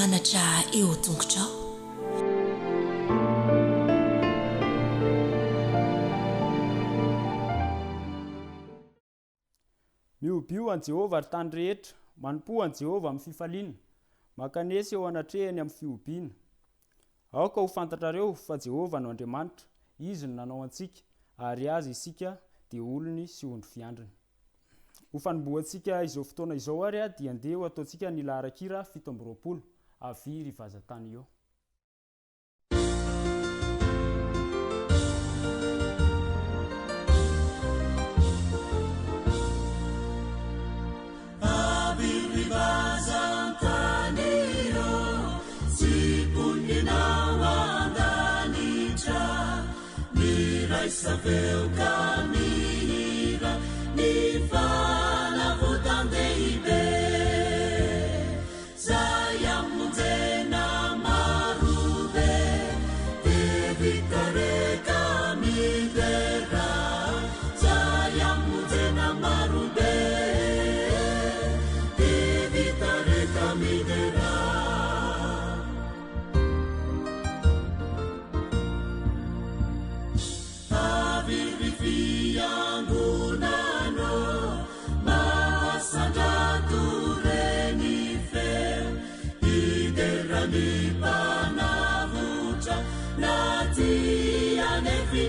mianatra eo tongotrao. Miobio an Jehova ary tany rehetra, manompo an Jehova amin'ny fifaliana, makanesy eo anatrehany amin'ny fiobiana. Aoka ho fantatrareo fa Jehova no Andriamanitra, izy no nanao antsika, ary azy isika dia olony sy ondry fiandriny. Ho fanomboantsika izao fotoana izao ary dia andeha ho ataontsika ny laharan-kira 720 avy ry vazantany eo. Sabeu caminhira ni fana vutandeibe sayam mudena marube evitare camidera sayam mudena marube evitare camidera.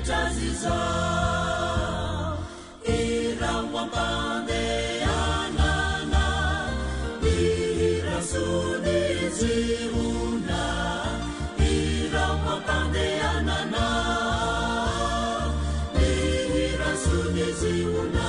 Jaziza irawambande anana irasuni ziuna irawambande anana irasuni ziuna.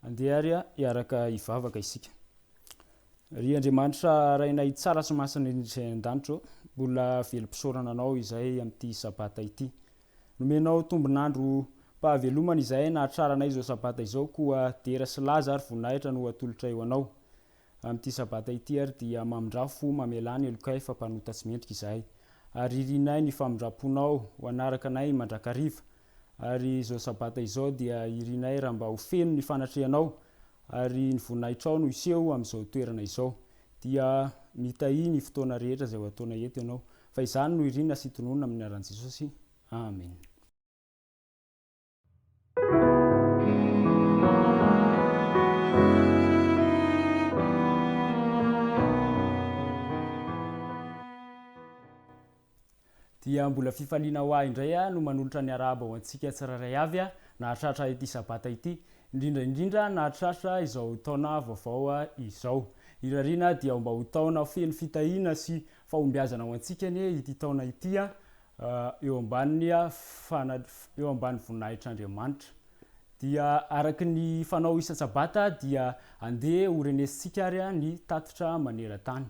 Andeharia iaraka ivavaka isika. Ry Andriamanitra rainay tsara sy masina izay an-danitra, mbola velom-pisaorana anao izay amin'ity sabata ity. Nomenao tombonandro pahavelomana izay nahatraranay izao sabata izao koa dera sy laza ary voninahitra no atolotra eo anao. Amin'ity sabata ity ary dia mamindrafo mamelany elokay fa mpanotatsy mendrika izahay. Ary irinay ny famindraponao ho anaraka anay mandrakariva. Ary izao sabata izao dia irinay raha mba ho feno ny fanatrehanao ary ny voninahitra no iseho amin'izao toerana izao. Dia mitahi ny fotoana rehetra izay ho ataona eto ianao. Fa izany no irina sy tononona amin'ny anaran'i Jesosy. Amen. Dia mbola fifaliana ho ahy indray no manolotra ny arahaba ho antsika tsiraray avy nahatratra ity sabata ity, indrindra nahatratra izao taona vaovao izao. Irariana dia mba ho taona feno fitahiana sy fahombiazana ho antsika ity taona ity eo ambany voninahitr'Andriamanitra. Dia araky ny fanao isa-sabata dia andeha ho renesintsika ary ny tatitra maneran-tany.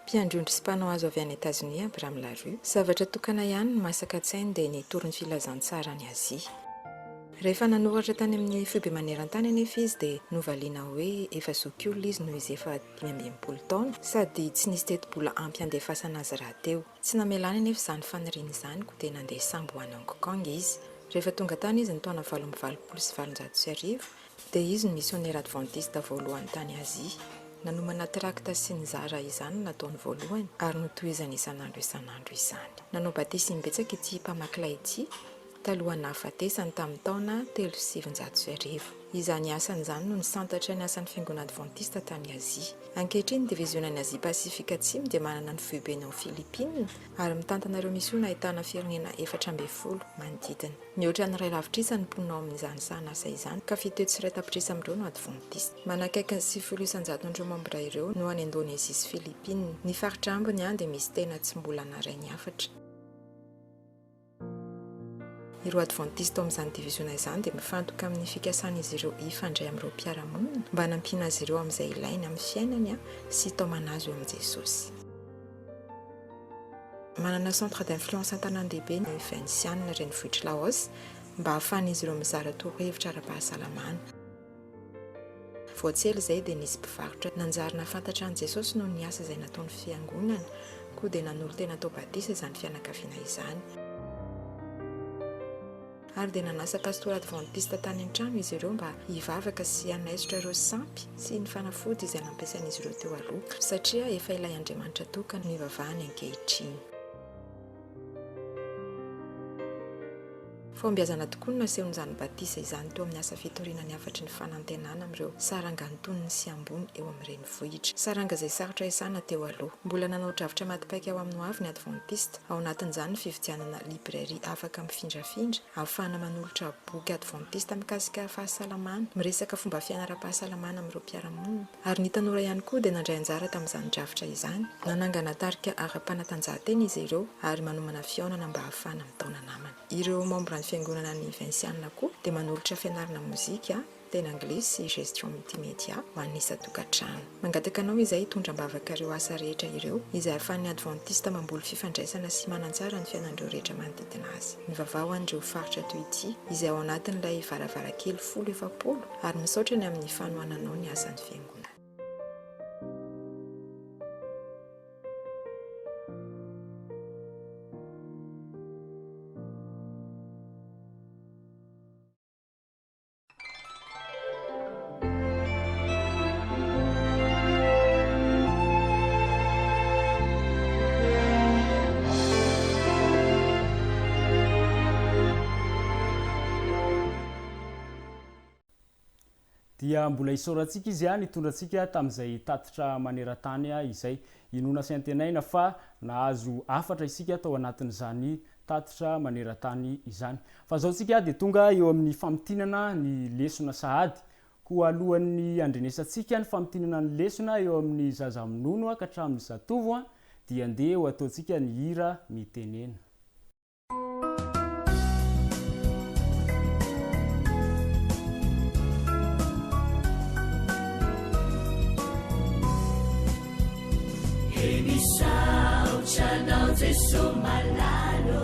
mpiandrondry sy mpanao azo avy any États-Unis Abraham Larue, zavatra tokana ihany ny masaka tsainy dia ny toron'ny filazantsara ny Azia. Rehefa nanoratra tany amin'ny foibe maneran-tany anefa izy dia novaliana hoe efa zokiolona izy noho izy efa 5 taona sady tsy nisy teti-bola ampy andefasana azy raha teo. Tsy namelany anefa izany faniriana izany koa dia nandeha sambo ho any Hong Kong izy. Rehefa tonga tany izy ny taona 1970 dia izy ny misionera adventiste voalohany tany Azia. Nanomana trakta sy ny zara izany nataony voalohany ary notohizany isan'andro izany. Nanao batisa betsaka ity mpamakilay ity talohan'ny nahafatesany tamin'ny taona 1700. Izany asany izany no nisantatra ny asan'ny fiangonana adventiste tany Azia. Ankehitriny diviziona Azia Pasifika Atsimo dia manana ny foibeny ao Filipina ary mitantana ireo misiona ahitana firenena 410 manodidina. Mihoatra ny ray lavitra ny mponina ao amin'izany sahanasa izany ka fito tsiray tapitrisa amin'ireo no adventiste. Manakaiky ny 700 membra ireo no any Indonezia sy Filipina. Ny faritra ambiny any dia misy tena tsy mbola naray ny afatra. Ireo adventiste ao amin'izany diviziona izany dia mifantoka amin'ny fikasan'izy ireo ifandray amin'ireo mpiara-monina mba hanampiana azy ireo amin'izay ilainy amin'ny fiainany sy taomana azy eo amin'i Jesosy. Manana centre d'influence an-tanan-dehibe ny FMC-Sekoly renivohitra Laos mba hahafahan'izy ireo mizara torohevitra ara-pahasalamana. Voatsely izay dia nisy mpivarotra nanjary nahafantatra an'i Jesosy noho ny asa izay nataony fiangonana koa dia nanolo tena tao batisa izany fianakaviana izany. Ary dia nanasa pastora adventiste tany an-trano izy ireo mba hivavaka sy hanaisotra ireo sampy sy ny fanafody izay nampiasain'izy ireo teo aloha satria efa ilay Andriamanitra tokana ny hivavahany ankehitriny. Fombiazana tokoa no nasehon'izany batisa izany teo amin'ny asa fitoriana ny afatry ny fanantenana amin'ireo saranga antonony sy ambony eo amin'ny renivohitra. Saranga izay sarotra isana teo aloha. Mbola nanao dravitra matipaika ao amin'ny hoavy ny adventiste. Ao anatin'izany ny fividianana librairie afaka mifindrafindra ahafahana manolotra boky adventiste mikasika fahasalamana, miresaka fomba fiainara-pahasalamana amin'ireo mpiara-monina. Ary ny tanora ihany koa dia nandray anjara tamin'izany dravitra izany. Nanangana tarika ara-panatanjahantena izy ireo ary manomana fiaonana mba ahafahana mitaona namana. Ireo membra fiangonana ny FMC-Sekoly koa dia manolotra fianarana mozika, teny anglisy sy gestion multimédia ho an'ny isa-tokantrano. Mangataka anao izay hitondra-bavaka ireo asa rehetra ireo izay ahafahan'ny adventiste mamboly fifandraisana sy manantsara ny fiainan'ireo rehetra manodidina azy. Ny vavao an'ireo faritra toy ity izay ao anatin'ilay varavarakely 70 ary misaotra ny amin'ny fanohananao ny asan'ny fiangonana. Dia mbola isaorantsika izy hitondratsika tamin'izay tatitra maneran-tany izay inona sy antenaina fa nahazo afatra isika tao anatin'izany tatitra maneran-tany izany. Fa zao tsika dia tonga eo amin'ny famotinana ny lesona sahady. Koa alohan'ny andrenesantsika ny famotinana ny lesona eo amin'ny zaza-minono ka hatramin'ny zatovo dia andeha ho ataontsika ny hira mitenena. Chanao Jesu malalo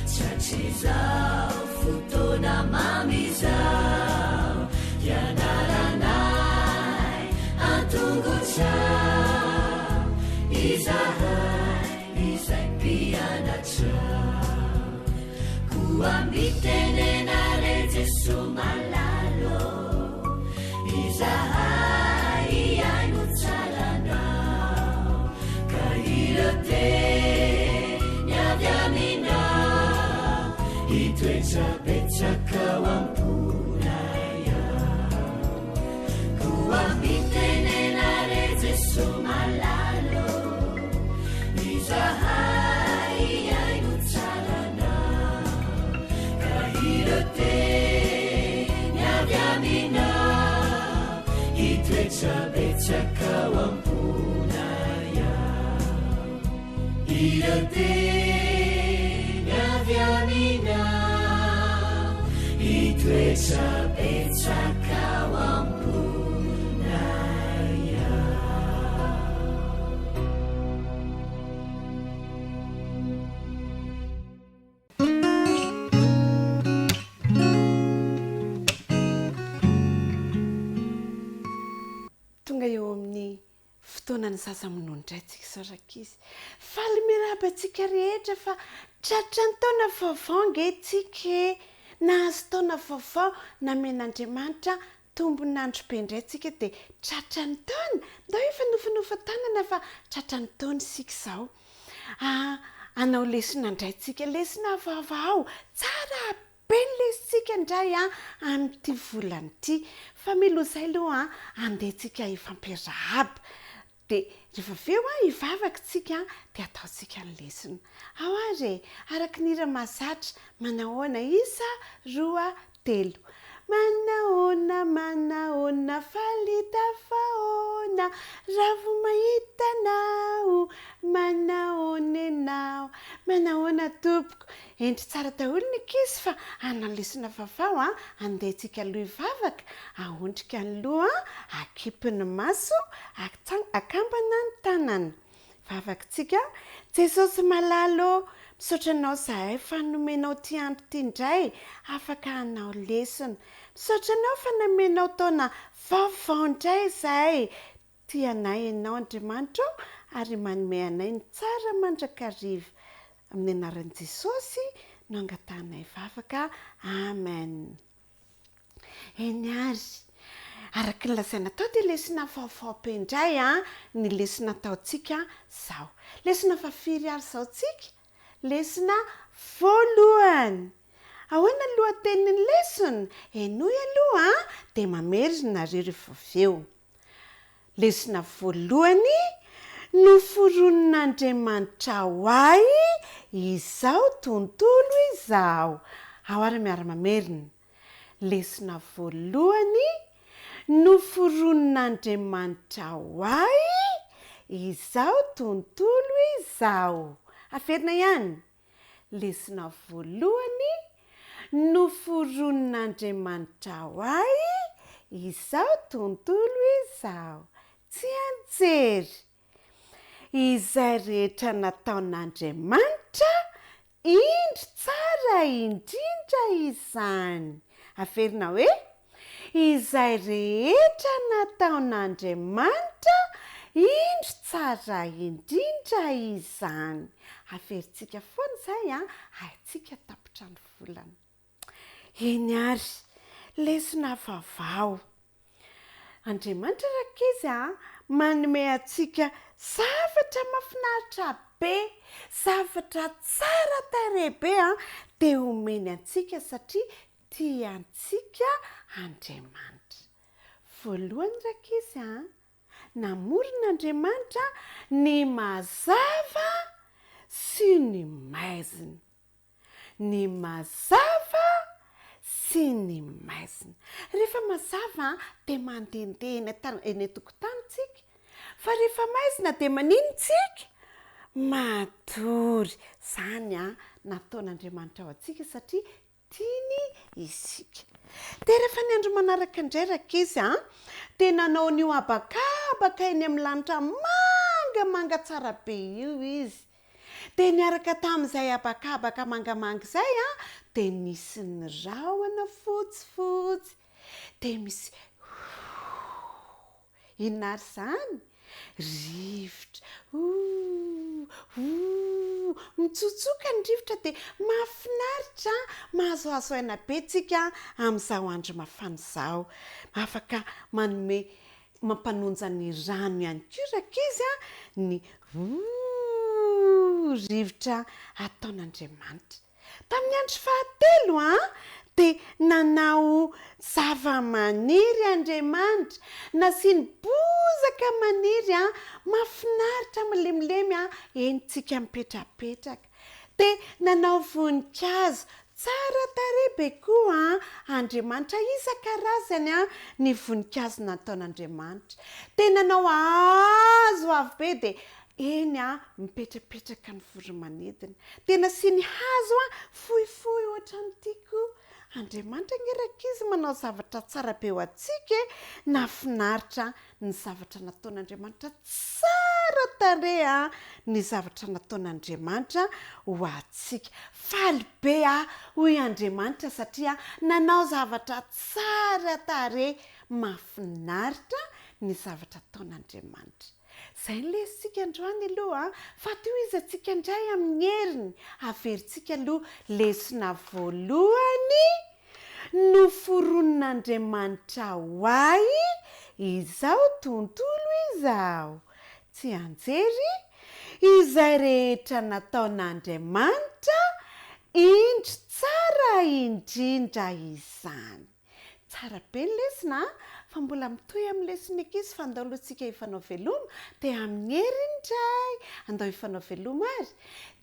chachizao futona mamizao yanaranai antungu chao izai piana chao kuambitenenare Jesu malalo izai ainuchalana nyadamina itwecapecaka wampunaya kuwambitenenare Jesu malalo izahai ainuchalana kahilote nyadamina itwecapecaka wampunaya irate nyadamina itwecapecaka wampunaya tonga eo amin'ny fotoanany zazaminondray tsika zao rakizy faly mirabantsika rehetra fa tratra ny taona vaovao ngetsika nahazo taona vaovao namen'Andriamanitra tombonandro be indray tsika dia tratra ny taona ndao efa nofinofa tanana fa tratra ny taona sika zao anao lesona indray tsika lesona vaovao tsara be ny lesitsika indray amin'ity volany ity fa milo izay aloha andehantsika ifampiarahaba dia rehefa aveo hivavaka tsika dia ataontsika ny lesona ao ary araka ny hira mahazatra manahoana isa 2 3 manahoana falita fahoana raha vo mahitanao manahoana ianao manahoana tompoko endry tsara daholo ny ankizy fa analesona vaovao andehantsika aloha hivavaka ahondrika ny loha akipy ny maso akambana ny tanana vavakantsika Jesosy malalo misaotra anao zahay fa nomenao ty andro ty indray afaka anao lesona misaotra anao fa namenao taona vaovao indray zahay ty anay ianao Andriamanitra ary manome anay ny tsara mandrakariva amin'ny anaran'i Jesosy no angatanay vavaka amen. Eny ary araka ny lazaina tao dia lesona vaovao be indray ny lesona taontsika zao lesona fafiry ary zao tsika lesona voalohany ahoana ny lohatenin'ny lesona enoy aloha dia mamerina rehefa aveo lesona voalohany noforonon'Andriamanitra ho ahy izao tontolo izao ao ary miara-mamerina lesona voalohany noforonon'Andriamanitra ho ahy izao tontolo izao aferina ihany lesona voalohany noforonon'Andriamanitra ho ahy izao tontolo izao tsy anjery izay rehetra nataon'Andriamanitra indry tsara indrindra izany aferina hoe izay rehetra nataon'Andriamanitra indry tsara indrindra izany aferintsika foana izay haintsika tapitra ny volana eny ary lesona vaovao Andriamanitra rakizy manome antsika zavatra mahafinaritra be zavatra tsara tarehy be dia omeny antsika satria tiantsika Andriamanitra voalohany rakizy namoron'Andriamanitra ny mazava sy ny maizina ny mazava sy ny maizina rehefa mazava dia mandendeha eny an-tokotanitsika fa rehefa maizina dia maninontsika matory zany nataon'Andriamanitra ao antsika satria tiany isika dia rehefa ny andro manaraka indray rakizy dia nanao n'io abakabaka eny amin'ny lanitra mangamanga tsara be io izy dia niaraka tamin'izay abakabaka mangamanga izay dia nisy ny rahona fotsifotsy dia misy inona ary zany rivotra mitsotsoka ny rivotra dia mahafinaritra mahazoazo aina be tsika amin'izao andro mafana izao afaka manome mampanonja ny rano ihany koa rakizy ny rivotra ataon'Andriamanitra tamin'ny andro fahatelo dia nanao zava-maniry Andriamanitra nasiany bozaka maniry mahafinaritra milemilemy entsika mipetrapetraka dia nanao voninkazo tsara tarehy be koa Andriamanitra isan-karazany ny voninkazo nataon'Andriamanitra dia nanao hazo avo be dia eny mipetrapetraka ny voromanidina dia nasiany hazo fohifohy ohatran'ity Andriamanitra ny rakizy manao zavatra tsara be ho antsika nafinaritra ny zavatra nataon'Andriamanitra tsara tarehy ny zavatra nataon'Andriamanitra ho antsika faly be hoy Andriamanitra satria nanao zavatra tsara tarehy mafinaritra ny zavatra taon'Andriamanitra. Zay ny lesitsika androany aloha fa teo izy atsika indray amin'ny heriny averintsika aloha lesona voalohany noforonon'Andriamanitra ho ahy izao tontolo izao. Tsy anjery izay rehetra nataon'Andriamanitra indro tsara indrindra izany. Tsara be ny lesona fa mbola mitohy amin'ny lesona ankizy fa andao alohantsika hifanao veloma dia amin'ny heriny indray andao hifanao veloma ary.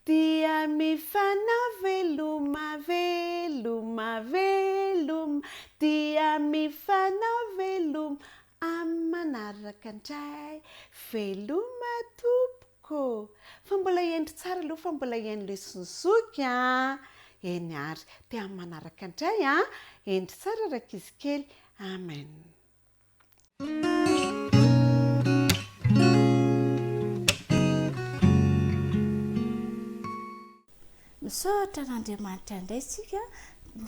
Dia mifanao veloma veloma veloma dia mifanao veloma amin'ny manaraka indray veloma tompoko. Fa mbola hiendry tsara aloha fa mbola hiaino lesona zoky eny ary dia amin'ny manaraka indray endry tsara rankizy kely. Amen. Misaotra n'Andriamanitra indray sika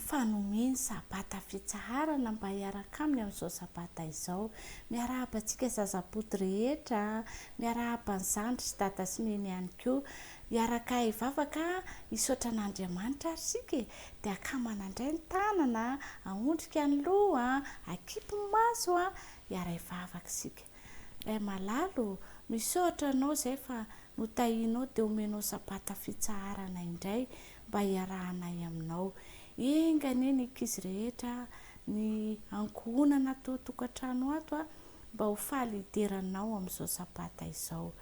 fanomeny sabata fitsarana mba hiaraka aminy amin'izao sabata izao. Miarahaba antsika zazabody rehetra, miarahaba ny zandry sy dada sy neny ihany koa. Hiaraka hivavaka hisaotra n'Andriamanitra ary sika dia akamana indray ny tanana, ahondrika ny loha, akipy ny maso hiara hivavaka sika. Ray malalo, misaotra anao izay fa notahinao dia omenao sabata fitsarana indray mba hiarahanay aminao. Engane ny ankizy rehetra, ny ankohonana atao tokantrano ato mba ho falideranao amin'izao sabata izao.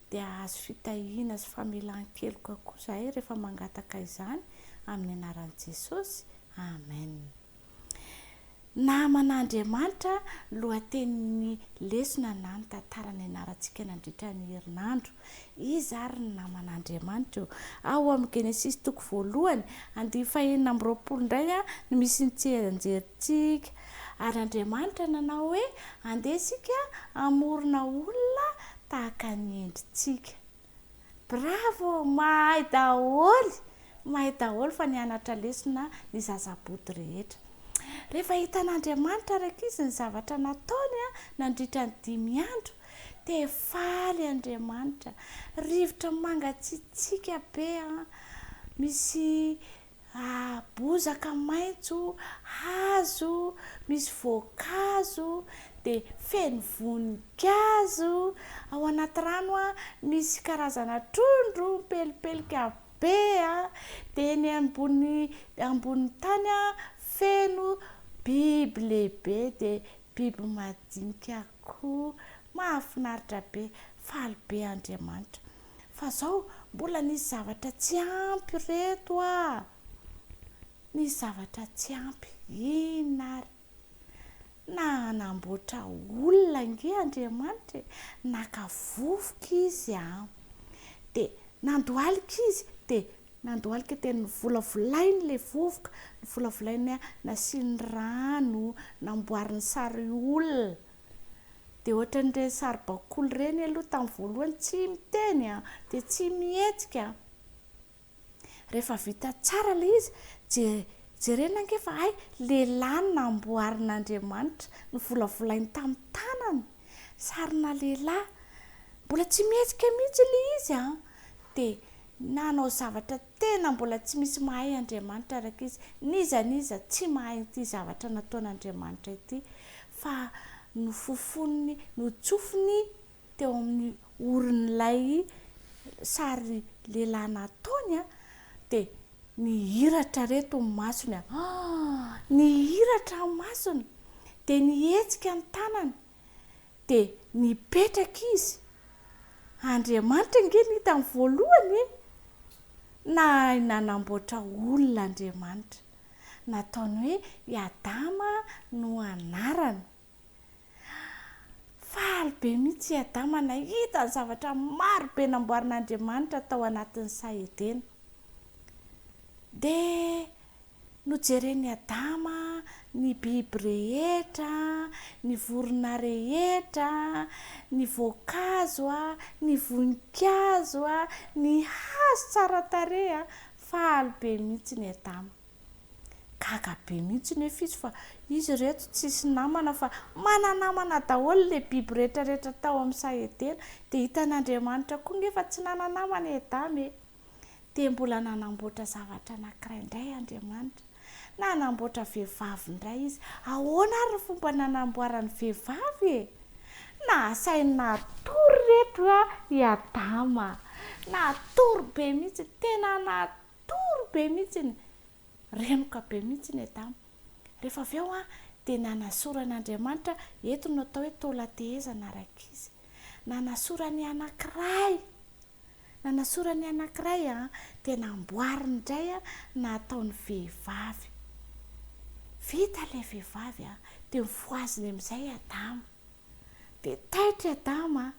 Dia azo fitahiana sy famelan-keloka koa zahay rehefa mangataka izany amin'ny anaran'i Jesosy. Amen. Naman'Andriamanitra lohatenin'ny lesona na ny tantarany anarantsika nandritra ny herinandro. Izy ary ny naman'Andriamanitra ao amin'ny Genesis toko voalohany 2:20 indray no misy ny tsianjerintsika. Ary Andriamanitra nanao hoe andeha isika amorona olona tahaka ny endritsika. Bravo, mahay daholo fa nianatra lesona ny zazabody rehetra. Rehefa hitan'Andriamanitra rankizy ny zavatra nataony nandritra ny 5 andro dia faly Andriamanitra. Rivotra mangatsiatsiaka be, misy bozaka maitso, hazo, misy voankazo, dia feno voninkazo. Ao anaty rano misy karazana trondro pelipelika be, dia ny ambony tany feno biby lehibe dia biby madinika koa. Mahafinaritra be, faly be Andriamanitra. Fa zao mbola nisy zavatra tsy ampy reto nisy zavatra tsy ampy. Inona ary? Na namboatra olona nge Andriamanitra, naka vovoka izy dia nandohalika izy dia nandohalika dia novolavolainy le vovoka, novolavolainy nasiany rano, namboariny sary olona. Dia ohatran'ireny sary bakoly ireny aloha tamin'ny voalohany tsy miteny dia tsy mihetsika. Rehefa vita tsara le izy, jerena ange fa lehilahy namboarin'Andriamanitra, novolavolainy tamin'ny tanany, sarina lehilahy. Mbola tsy mihetsika mihitsy le izy dia nanao zavatra tena mbola tsy misy mahay Andriamanitra rankizy. Niza tsy mahay ity zavatra nataon'Andriamanitra ity, fa nofofoniny, notsofiny teo amin'ny oron'ilay sary lehilahy nataony dia nihiratra reto ny masony. Nihiratra ny masony dia nihetsika ny tanany dia nipetraka izy. Andriamanitra nge nita amin'ny voalohany na nanamboatra olona Andriamanitra, nataony hoe i Adama no anarany. Faly be mihitsy i Adama nahita ny zavatra maro be namboarin'Andriamanitra tao anatin'ny Saedena. Dia nojeren'i Adama ny biby rehetra, ny vorona rehetra, ny voankazo, ny voninkazo, ny hazo tsara tarehy. Faly be mihitsy ny Adama. Ka gaga be mihitsy ny hoe izy fa izy reto tsisy namana fa mananamana daholo le biby rehetrarehetra tao amin'ny sahetena dia hitan'Andriamanitra koa nefa tsy nananamana edamy dia mbola nanamboatra zavatra anankiray indray Andriamanitra, nanamboatra vehivavy indray izy. Ahoana ary ny fomba nanamboarany vehivavy e? Nasainy natory reto i Adama, natory be mihitsy, tena natory be mihitsy, remoka be mihitsy ny Adama. Rehefa avy eo dia nanasoran'Andriamanitra, eto no atao hoe taolan-tehezana araka izy, nanasorany anankiray dia namboariny indray nataony vehivavy. Vita ilay vehivavy dia mifoaziny amin'izay Adama, dia taitra Adama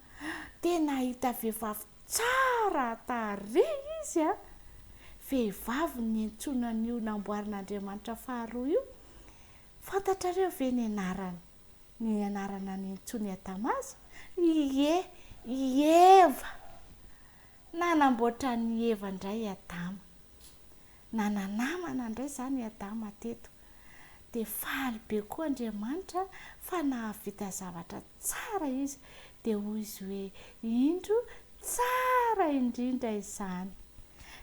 dia nahita vehivavy tsara tarehy izy vehivavy niantsonan'io namboarin'Andriamanitra faharoa io. Fantatrareo ve ny anarana niantsony Adama azy? I Eva. Nanamboatra ny Eva indray Adama, nananamana indray izany Adama teto. Dia faly be koa Andriamanitra fa nahavita zavatra tsara izy, dia hoy izy hoe indro tsara indrindra izany.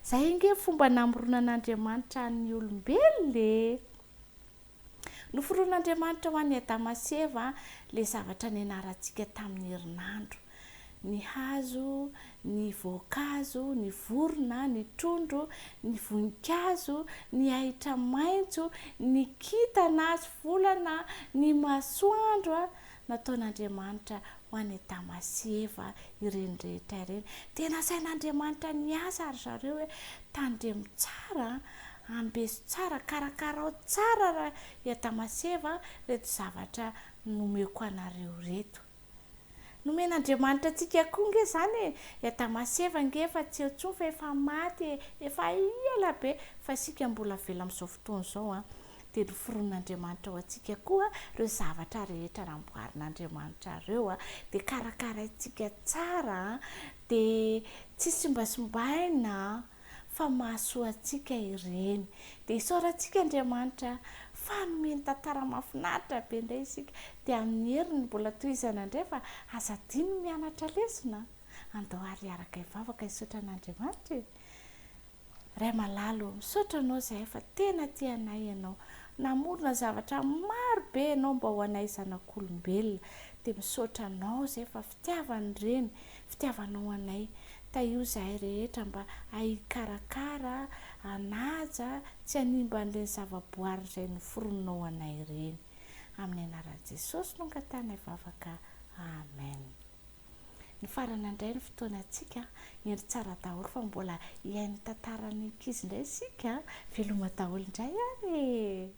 Izay nge fomba namoronan'Andriamanitra ny olombelona. Noforon'Andriamanitra ho an'ny Adama sy Eva le zavatra nianarantsika tamin'ny herinandro: ny hazo, ny voankazo, ny vorona, ny trondro, ny voninkazo, ny ahitra maitso, ny kintana sy volana, ny masoandro nataon'Andriamanitra ho an'ny Adama sy Eva ireny rehetra ireny. Dia nasain'Andriamanitra niasa ary zareo hoe tandremo tsara, ambeso tsara, karakarao tsara raha i Adama sy Eva reto zavatra nomeko anareo reto. Nomen'Andriamanitra antsika koa nge izany i Adama sy Eva nge efa tsy eo intsony fa efa maty, efa ela be, fa isika mbola vela amin'izao fotoana izao dia noforon'Andriamanitra ho antsika koa ireo zavatra rehetra namboarin'Andriamanitra ireo dia karakaraintsika tsara dia tsy simbasimbaina fa mahasoa antsika ireny. Dia isaorantsika Andriamanitra fanomeny tantara mahafinaritra be indray isika, dia amin'ny heriny mbola tohizana indray fa aza diny mianatra lesona. Andao ary araka ivavaka isaotra an'Andriamanitra. Ray malalo, misaotra anao izay fa tena tianay ianao, namorona zavatra maro be ianao mba ho anay zanak'olombelona. Dia misaotra anao izay fa fitiavan'ireny, fitiavanao anay. Io izahay rehetra mba ahikarakara, anaja, tsy hanimba an'ireny zavaboary izay noforonao anay ireny. Amin'ny anaran'i Jesosy no angatana ivavaka. Amen. Ny farana indray ny fotoanantsika, endry tsara daholo fa mbola hiain'ny tantaran'ny ankizy indray isika. Veloma daholo indray ary.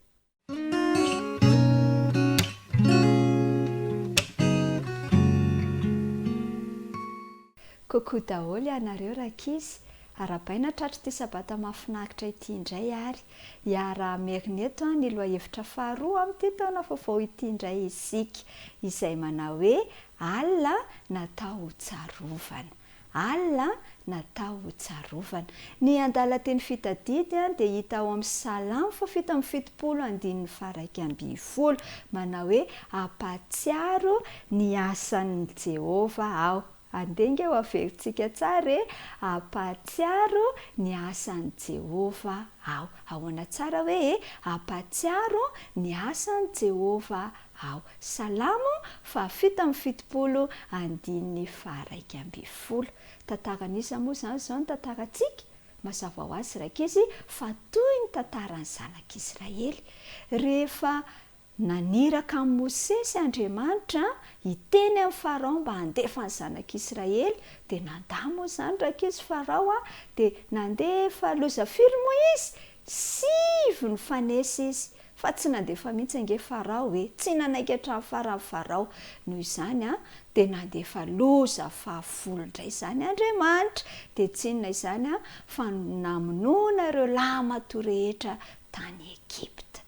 Kokoa daholo ianareo rakizy, arabaina tratry ty sabata mahafinaritra ity indray ary hiara-merina eto ny lohahevitra faharoa amin'ity taona vaovao ity indray isika, izay manao hoe alina natao hotsarovana. Alina natao hotsarovana. Ny andalan-teny fitadidy dia hita ao amin'ny Salamo 7:70 manao hoe ampatsiaro ny asan'i Jehova aho. Andenge ho averintsika tsara ampatsiaro ny asan'i Jehova aho. Ahoana tsara hoe ampatsiaro ny asan'i Jehova aho. Salamo 7:70. Tantaranisa moa zany izao ny tantarantsika. Mazava ho azy rakizy fa toy ny tantaran'ny zanak'Israely. Rehefa naniraka amin'ny Mosesy Andriamanitra hiteny amin'ny Farao mba handefa ny zanak'Israely, dia nandamo izany rakizy Farao dia nandefa loza firy moa izy? 5 fanesy izy, fa tsy nandefa mihitsy ange Farao hoe tsy nanaiky hatramin'ny faran'ny Farao. Noho izany dia nandefa loza 10 indray izany Andriamanitra, dia tsy inona izany fa namonoana ireo lahy matoa rehetra tany Ekipta.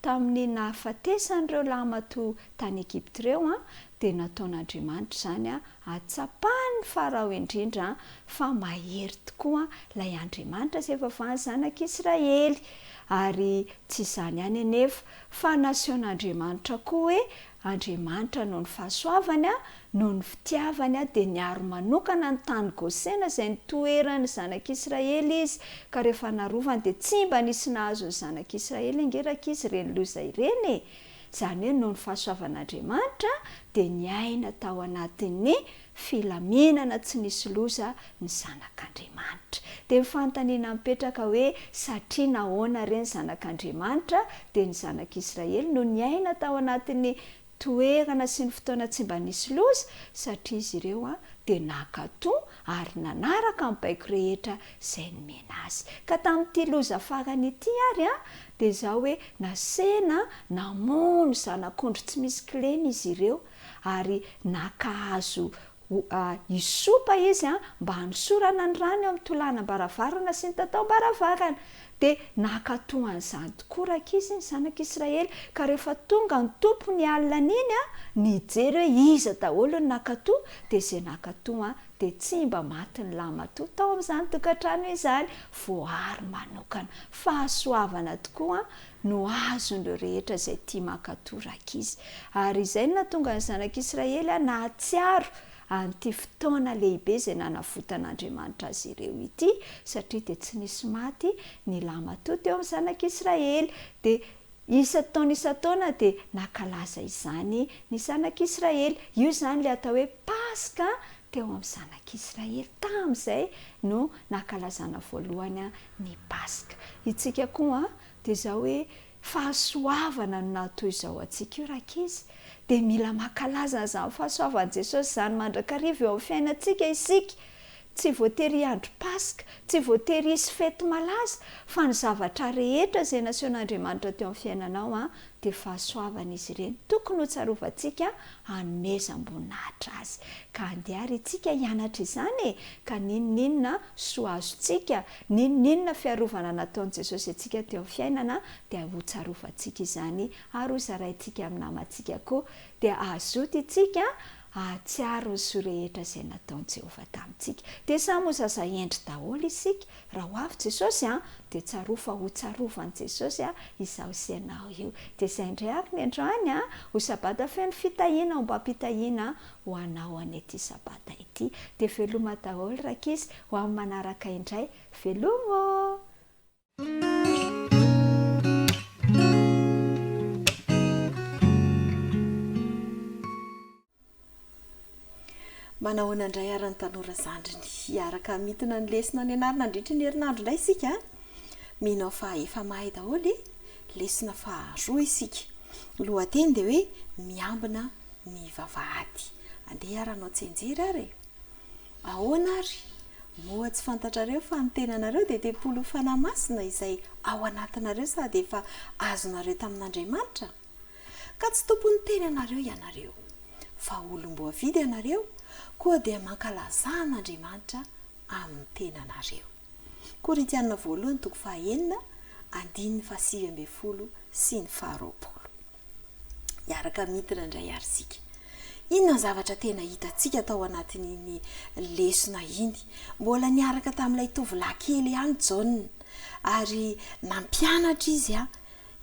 Tamin'ny nahafatesan'ireo lahy matoa tany Ekipta ireo dia nataon'Andriamanitra izany atsapany farao indrindra fa mahery tokoa ilay Andriamanitra sy efa fany zanak'Israely. Ary tsy izany ihany anefa fa nasehoan'Andriamanitra koa hoe Andriamanitra noho ny fahasoavany noho ny fitiavany dia niaro manokana ny tany Gosena izay nitoerany zanak'Israely izy, ka rehefa narovany dia tsy mba nisy nahazo ny zanak'Israely ingeraka izy ireny loza ireny. Izany hoe noho ny fahasoavan'Andriamanitra dia niaina tao anatin'ny filaminana tsy nisy loza ny zanak'Andriamanitra. Dia mifantaniana mipetraka hoe satria nahoana ireny zanak'Andriamanitra dia ny zanak'Israely no niaina tao anatin'ny toerana sy ny fotoana tsy mba nisy loza, satria izy ireo dia nakatoa ary nanaraka ny baiko rehetra izay nomena azy. Ka tamin'ity loza farany ity ary dia izao hoe nasena namono zanak'ondry tsy misy kileny izy ireo, ary nakahazo isopa izy mba hanosorana ny rano amin'ny tolanam-baravarana sy ny tatao-baravarana. Dia nakatoa an'izany tokoa rakizy ny zanak'Israely, ka rehefa tonga ny tompony alina iny nijery hoe iza daholo ny nakatoa, dia izay nakatoa dia tsy mba maty ny lamatoa tao amin'izany tokantrano izany, voary manokana fahasoavana tokoa no azon'ireo rehetra izay tia makatoa rakizy. Ary izay no nahatonga ny zanak'Israely nahatsiaro an'ity fotoana lehibe izay nanavotan'Andriamanitra azy ireo ity, satria dia tsy nisy maty ny lamatoa teo amin'ny zanak'Israely. Dia isan-taona dia nakalaza izany ny zanak'Israely. Io izany ilay atao hoe Paska teo amin'ny zanak'Israely. Tamin'izay no nakalazana voalohany ny Paska. Itsika koa dia izao hoe fahasoavana no natao izao antsika io rakizy. Dia mila makalaza izany fahasoavan'i Jesosy izany mandrakariva eo amin'ny fiainantsika isika. Tsy voatery andro Paska, tsy voatery hisy fety malaza, fa ny zavatra rehetra izay nasehoan'Andriamanitra teo amin'ny fiainanao dia fahasoavana izy ireny. Tokony ho tsarovantsika hanomezam-boninahitra azy. Ka andeha isika hianatra izany ka ninona soa azontsika, ninona fiarovana nataon'i Jesosy antsika teo amin'ny fiainana, dia ho tsarovantsika izany ary ho zaraintsika amin'ny namantsika koa, dia azoty itsika ahatsiaro ny soa rehetra izay nataon'i Jehovah tamintsika. Dia samy ho zaza endry daholo isika. Raha ho avy Jesosy dia tsarofa ho tsarovan' Jesosy izao sy ianao io. Dia izay indray ary ny androany ho sabata feno fitahiana ho mba mpitahiana ho anao an'ity sabata ity. Dia veloma daholo rakizy ho amin'ny manaraka indray. Veloma! Manahoana indray ary ny tanora zandriny hiaraka mitona ny lesona ny anarina andritra ny herinandro indray isika. Minao fa efa mahay daholo lesona fa roa isika. Lohateny dia hoe miambina ny vavahady. Andeha aranao tsenjery ary. Ahoana ary? Moa tsy fantatrareo fa ny tenanareo dia tempolo fanamasina izay ao anatinareo sady efa azonareo tamin'Andriamanitra. Ka tsy tompony tenanareo ianareo, fa olom-boavidy ianareo, koa dia mankalazan'Andriamanitra amin'ny tenanareo. Korintianina voalohany toko 9, andininy 7 sy ny 20. Iaraka mitona indray ary sika. Inona zavatra tena hitantsika tao anatin'iny lesona iny? Mbola niaraka tamin'ilay tovolahy kely ihany John, ary nampianatra izy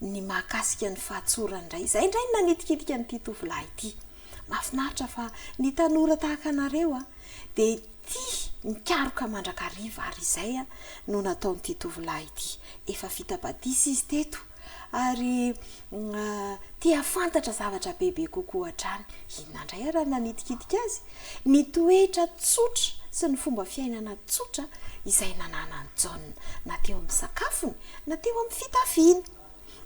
ny mahakasika ny fahatsorany indray. Izay indray nanitikitika n'ity tovolahy ity. Mahafinaritra fa ny tanora tahaka anareo dia tia mikaroka mandrakariva, ary izay no nataon'ity tovolahy ity. Efa vita batisa izy teto, ary tia fantatra zavatra bebe kokoa hatrany. Inona indray ary nanitikitika azy? Ny toetra tsotra sy ny fomba fiainana tsotra izay nananany John, na teo amin'ny sakafony, na teo amin'ny fitafiana.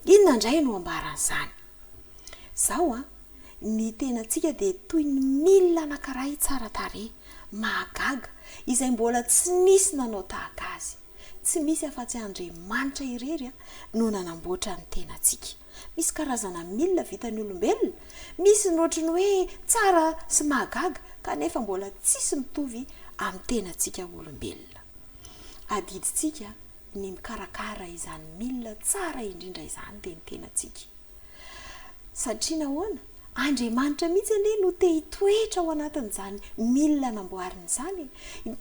Inona indray no ambaran'izany? Zao ny tenantsika dia toy ny milina anankiray tsara tarehy, mahagaga, izay mbola tsy nisy nanao tahaka azy. Tsy misy afa-tsy Andriamanitra irery no nanamboatra ny tenantsika. Misy karazana milina vitan'ny olombelona, misy ny ohatrany hoe tsara sy mahagaga, kanefa mbola tsisy mitovy amin'ny tenantsika olombelona. Adidintsika ny mikarakara izany milina tsara indrindra izany dia ny tenantsika. Satria nahoana? andriamanitra mihitsy ane no te hitoetra ao anatin'izany milina namboariny izany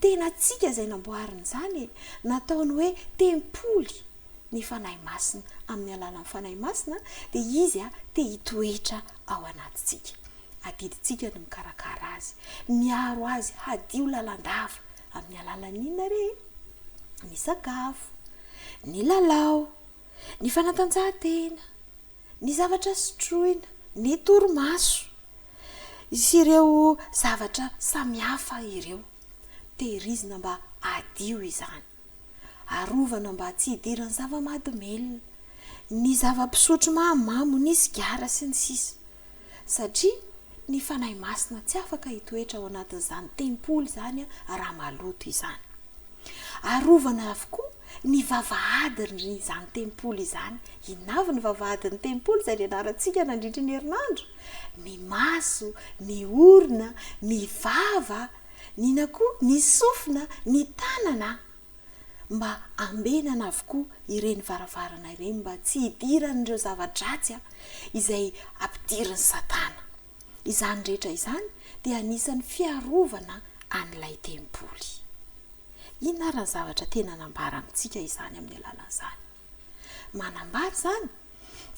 tena tsika izay namboariny izany nataony hoe tempoly ny fanahy masina amin'ny alalan'ny fanahy masina dia izy te hitoetra ao anatintsika adiditsika ny mikarakara azy miaro azy hadio lalandava amin'ny alalan'inona re ny sakafo ny lalao ny fanatanjahantena ny zavatra sotroina ny torimaso sy ireo zavatra samihafa ireo tehirizina mba adio izany arovana mba tsy hidirany zava-mahadomelona ny zava-pisotro mahamamo ny sigara sy ny sisa satria ny fanahy masina tsy afaka hitoetra ao anatin'izany tempoly izany raha maloto izany arovana avokoa ny vavahadiny izany tempoly izany inavy ny vavahadiny tempoly izay ny anarantsika nandritra ny herinandro ny maso ny orona ny vava ny nakoa ny sofina ny tanana mba ambenana avokoa ireny varavarana ireny mba tsy hidiran'ireo zava-dratsy izay ampidiriny satana izany rehetra izany dia anisan'ny fiarovana an'ilay tempoly inona ary ny zavatra tena nambara amintsika izany amin'ny alalan'izany manambara izany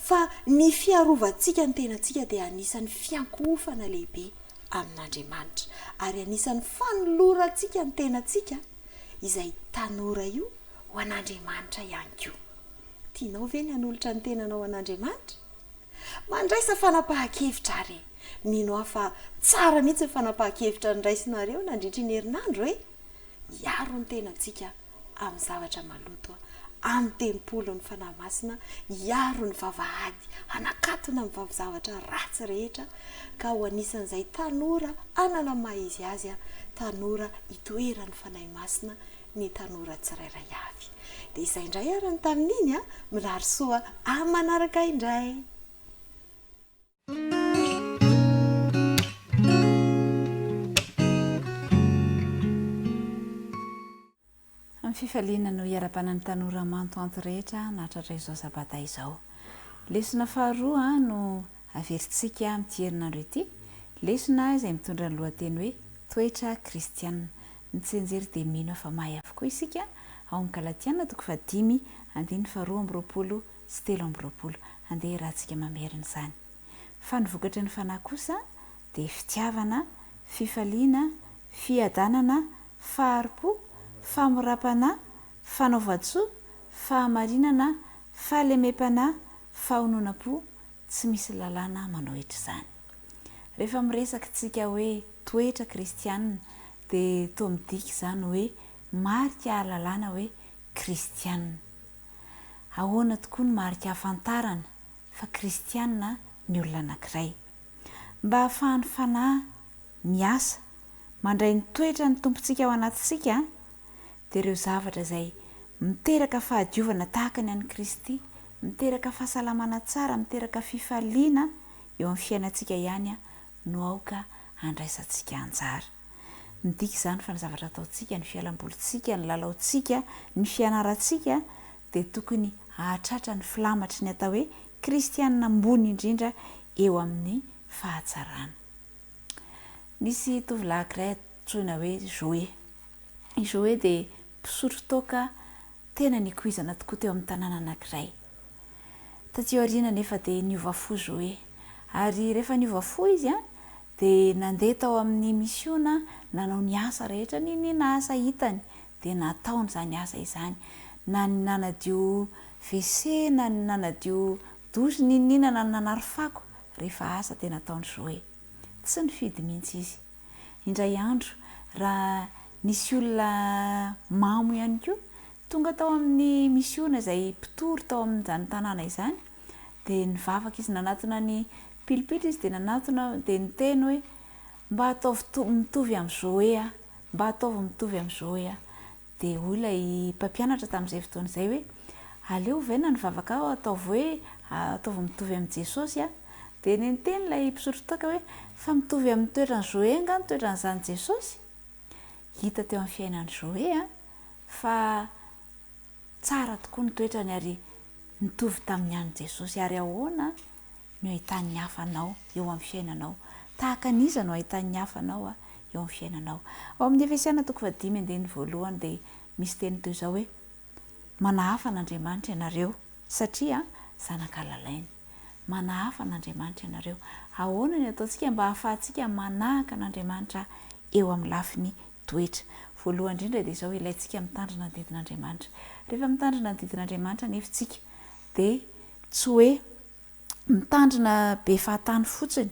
fa ny fiarovantsika ny tenantsika dia anisan'ny fiankofana lehibe amin'Andriamanitra ary anisan'ny fanolorantsika ny tenantsika izay tanora io ho an'Andriamanitra ihany koa tianao ve ny hanolotra ny tenanao an'Andriamanitra mandraisa fanapahan-kevitra ary mino afa tsara mihitsy ny fanapahan-kevitra nyraisinareo nandritra ny herinandro hiaro ny tenantsika amin'ny zavatra maloto amin'ny tempolo ny fanahy masina hiaro ny vavahady hanakatona amin'ny zavatra ratsy rehetra ka ho anisan'izay tanora anana maha-izy azy tanora hitoeran'ny fanahy masina ny tanora tsirairay avy dia izay indray arany tamin'iny mirary soa amin'ny manaraka indray amin'ny fifaliana no hiara-panany tanora mantoanto rehetra nahatratra izao sabata izao lesona faharoa no averintsika amin'ity herinandro ity lesona izay mitondra ny lohateny hoe toetra kristianina nitsenjery dia mino efa mahay avokoa isika ao amin'ny Galatiana 5:2-3 andeha rahantsika mamerina izany fa ny vokatry ny fanahy kosa dia fitiavana fifaliana fiadanana faharipo famorapana fanaovan-tsoa fahamarinana fahalemepana fahonona-po tsy misy lalàna manao hetr'izany rehefa miresaka tsika hoe toetra kristianina dia toa midika izany hoe marika lalàna hoe kristianina ahoana tokoa ny marika hafantarana fa kristianina ny olona anankiray mba hahafahan'ny fanahy miasa mandray ny toetra ny tompontsika ao anatintsika dia ireo zavatra izay miteraka fahadiovana tahaka ny an'i Kristy miteraka fahasalamana tsara miteraka fifaliana eo amin'ny fiainantsika ihany no aoka andraisantsika anjara midika izany fa ny zavatra ataontsika ny fialam-bolontsika ny lalaontsika ny fianarantsika dia tokony hahatratra ny filamatry ny atao hoe kristianina ambony indrindra eo amin'ny fahatsarana nisy tovolahy ankiray antsoina hoe Joe dia mpisotro toaka tena nikoizana tokoa teo amin'ny tanàna anankiray taty aoriana nefa dia niova fo Joe ary rehefa niova fo izy dia nandeha tao amin'ny misiona nanao ny asa rehetra nina asa hitany dia nataony izany asa izany na ny nanadio WC na ny nanadio douche ninina na ny nanarifako rehefa asa tena ataony Joe tsy nifidy mihitsy izy indray andro raha nisy olona mamo ihany koa tonga tao amin'ny misiona izay mpitory tao amin'izany tanàna izany dia nivavaka izy nanatona ny pilipitra izy dia nanatona dia niteny hoe mba ataovy mitovy amin'ny Joe mba ataovy mitovy amin'ny Joe dia hoy ilay mpampianatra tamin'izay fotoana izay hoe aleo vena nivavaka aho ataovy hoe ataovy mitovy amin'ny Jesosy dia niteny ilay mpisotro toaka hoe fa mitovy amin'ny toetrany Joe nga ny toetran'izany Jesosy hita teo amin'ny fiainan'ny Joe fa tsara tokoa ny toetrany ary nitovy tamin'ny an'i Jesosy ary ahoana no ahitan'ny hafanao eo amin'ny fiainanao, tahaka niza no ahitan'ny hafanao eo amin'ny fiainanao. Ao amin'ny Efesiana 5:1 dia misy teny toy izao hoe manahafa n'Andriamanitra ianareo satria zanaka lalainy. Manahafa n'Andriamanitra ianareo. Ahoana ny ataontsika mba hahafahantsika manahaka n'Andriamanitra eo amin'ny lafiny toetra? Voalohany indrindra dia izao, ilaintsika mitandrina ny didin'Andriamanitra. Rehefa mitandrina ny didin'Andriamanitra nefitsika dia tsy hoe mitandrina be fahatany fotsiny,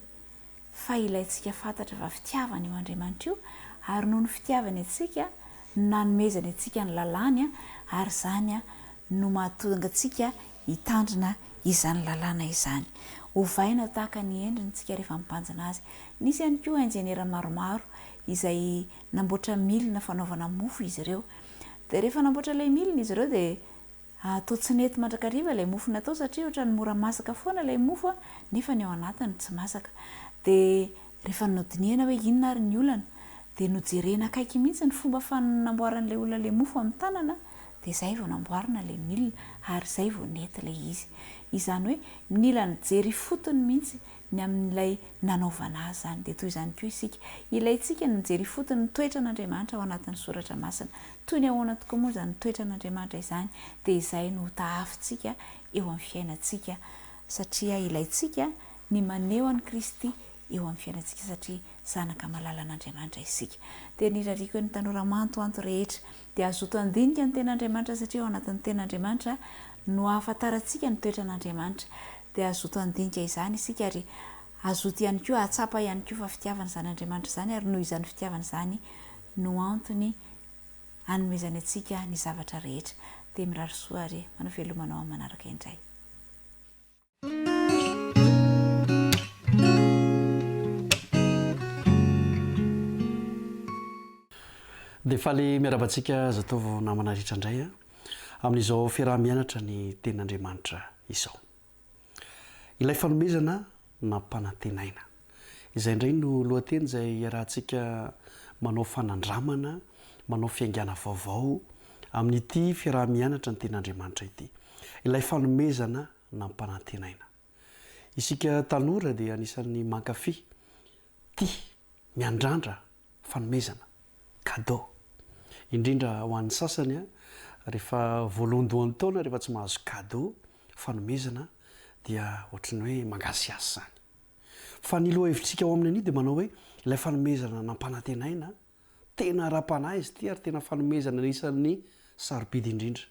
fa ilaintsika fantatra fa fitiavana io Andriamanitra io, ary noho ny fitiavany antsika nanomezany antsika ny lalàny ary izany no mahatonga antsika hitandrina izany lalàna izany. Ovaina tahaka ny endrintsika rehefa mibanjina azy. Nisy ihany koa injeniera maromaro izay namboatra milina fanaovana mofo izy ireo. Dia rehefa namboatra ilay milina izy ireo dia atao tsy nety mandrakariva ilay mofo natao satria ohatran'ny mora masaka foana ilay mofo nefa ny ao anatiny tsy masaka. Dia rehefa nodinihana hoe inona ary ny olana dia nojerena akaiky mihitsy ny fomba fanamboaran'ilay olona ilay mofo amin'ny tanana, dia izay vao namboarina ilay milina ary izay vao nety ilay izy. Izany hoe mila nijery fotony mihitsy ny amin'ilay nanaovana azy zany. Dia toy izany koa isika, ilaintsika ny mijery fotony ny toetra n'Andriamanitra ao anatin'ny soratra masina. Toy ny ahoana tokoa moa izany toetra n'Andriamanitra izany, dia izay no tahafintsika eo amin'ny fiainantsika, satria ilaintsika ny maneho an'i Kristy eo amin'ny fiainantsika satria zanaka malala n'Andriamanitra isika. Dia nirariko ny tanora mantoanto rehetra dia azoto andinika ny ten'Andriamanitra satria ao anatin'ny ten'Andriamanitra no ahafantarantsika ny toetra n'Andriamanitra. Dia azoto andinika izany isika ary azoto ihany koa ahatsapa ihany koa fa fitiavana izany Andriamanitra izany, ary noho izany fitiavana izany no antony hanomezany antsika ny zavatra rehetra. Dia mirary soa ary manao fialomanao amin'ny manaraka indray. Dia faly miarabantsika zatovo namana rehetra indray amin'izao fiaraha-mianatra ny ten'Andriamanitra izao. Ilay fanomezana nampanantenaina. Izay indray no lohateny izay iarahantsika manao fanandramana, manao fiaingana vaovao amin'ity fiaraha-mianatra ny ten'Andriamanitra ity. Ilay fanomezana nampanantenaina. Isika tanora dia anisan'ny mankafy tia miandrandra fanomezana, cadeau. Indrindra ho an'ny sasany rehefa voalohandohan'ny taona rehefa tsy mahazo cadeau fanomezana dia ohatrany hoe mangasiasy zany. Fa ny loha hevitsika ao amin'ny anio dia manao hoe ilay fanomezana nampanantenaina tena ara-panahy izy ity ary tena fanomezana anisan'ny sarobidy indrindra.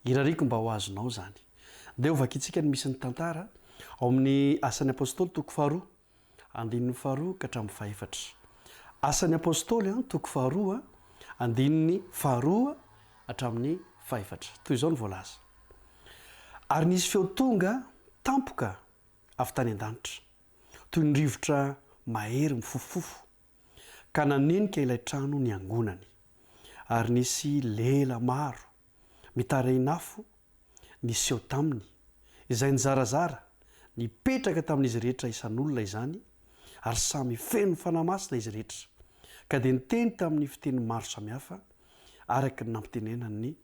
Irariko mba ho azonao zany. Dia ovakitsika ny misy ny tantara ao amin'ny Asan'ny Apôstôly 2:2-4. Asan'ny Apôstôly 2:2-4. Toy izao ny voalaza. Ary nisy feo tonga tampoka avy tany an-danitra, toy ny rivotra mahery mifofofo, ka nanenika ilay trano ny angonany. Ary nisy lela maro mitarehinafo niseho taminy, izay nizarazara nipetraka tamin'izy rehetra isan'olona izany, ary samy feno fanamasina izy rehetra, ka dia niteny tamin'ny fiteny maro samihafa araka ny nampitenenany ny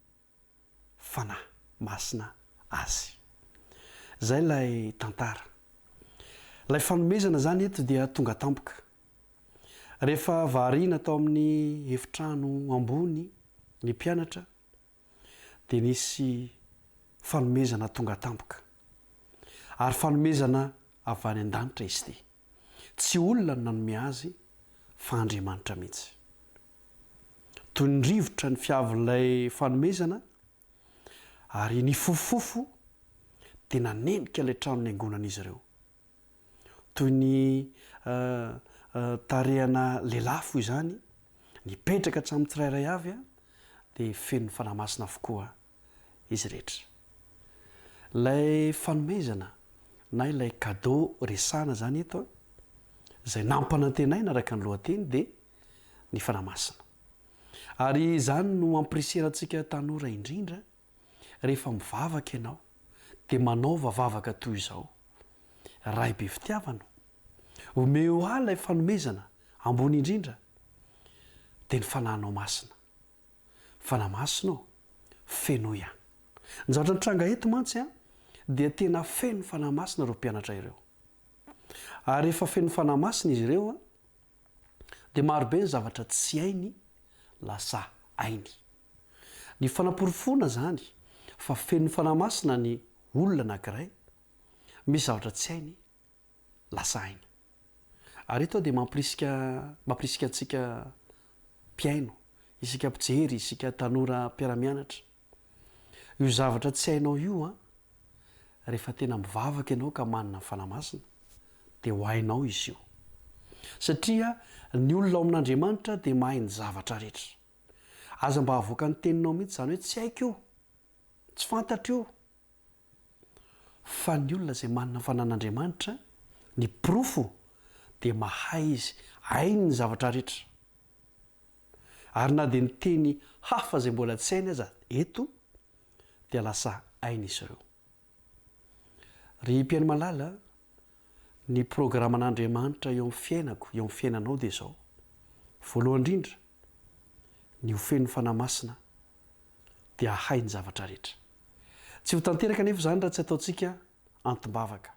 fanahy masina azy. Zay lay tantara. Lay fanomezana zany eto dia tonga tampoka. Rehefa variana tao amin'ny efitrano ambony ny mpianatra dia nisy fanomezana tonga tampoka. Ary fanomezana avy any an-danitra izy ity. Tsy olona no nanome azy fa Andriamanitra mihitsy. Toy ny rivotra ny fiavin'ilay fanomezana ary ny fofofo dia nanenika ilay trano ny angonan'izy ireo. Toy ny tarehana lelafo izany nipetraka hatramin'ny tsirairay avy dia feno fanamasina avokoa izy rehetra. Lay fanomezana na ilay cadeau resana zany eto izay nampanantenaina araka ny lohateny dia ny fanamasina. Ary izany no ampiriseratsika tanora indrindra rehefa mivavaka ianao dia manaova vavaka toy izao. Ray be fitiavana, omeo ilay fanomezana ambony indrindra dia ny fanahinao masina. Fanamasinao feno ihany. Ny zavatra nitranga eto mantsy dia tena feno fanahy masina ireo mpianatra ireo. ary rehefa feno fanamasina izy ireo a dia marobe ny zavatra tsy hainy lasa ainy. Ny fanaporofona zany fa feno fanamasina ny olona anankiray misy zavatra tsy hainy lasa ainy. Ary eto dia mampirisika antsika mpiaino, isika mpijery, isika tanora mpiaramianatra. Io zavatra tsy hainao io a rehefa tena mivavaka ianao ka manana fanamasina dia ho hainao izy io. Satria ny olona ao amin'Andriamanitra dia mahay ny zavatra rehetra. Aza mba havoaka ny teninao mihitsy zany hoe tsy haiko io, tsy fantatra io. Fa ny olona izay manana fanan'Andriamanitra, ny porofo dia mahay izy, hainy ny zavatra rehetra. Ary na dia ny teny hafa izay mbola tsy hainy aza eto dia lasa hainy izy ireo. Ry mpiaino malala, ny programan'Andriamanitra eo amin'ny fiainako, eo amin'ny fiainanao dia izao. Voalohany indrindra, ny ho feno fanamasina dia hahay ny zavatra rehetra. Tsy ho tanteraka nefa zany raha tsy ataontsika antombavaka.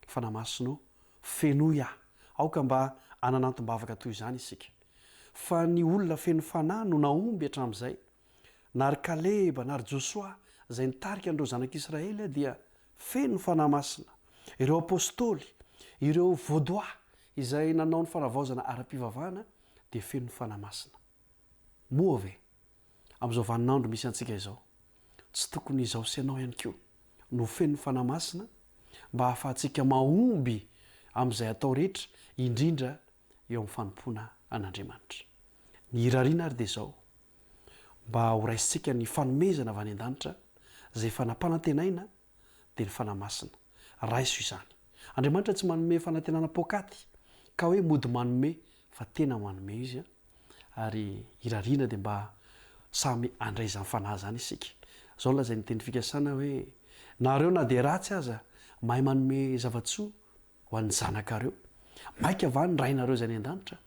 Fanamasinao, fenoy aho. Aoka mba hanana antombavaka toy izany isika. Fa ny olona feno fanahy no naomby hatramin'izay. Nary Kaleba, nary Josoa, izay nitarika andreo zanak'Israely dia feno fanamasina. Ireo apôstôly, ireo vaudois izay nanao ny fanavaozana ara-pivavahana dia feno fanamasina. Moa ve amin'izao vaninandro misy antsika izao, tsy tokony izao sy ianao ihany koa no feno fanamasina mba hahafahantsika mahomby amin'izay atao rehetra, indrindra eo amin'ny fanompoana an'Andriamanitra. Ny hirariana ary dia izao, mba ho raisitsika ny fanomezana avy any an-danitra izay fanampanantenaina dia ny fanamasina. Raiso izany. Andriamanitra tsy manome fanantenana pokaty ka hoe mody manome, fa tena manome izy a. Ary hirariana dia mba samy andray izany fanahy zany isika. Zao lazay ny teny fikasana hoe nareo na dia ratsy aza mahay manome zavatsoa ho an'ny zanakareo. Maika va ny rainareo izay any an-danitra,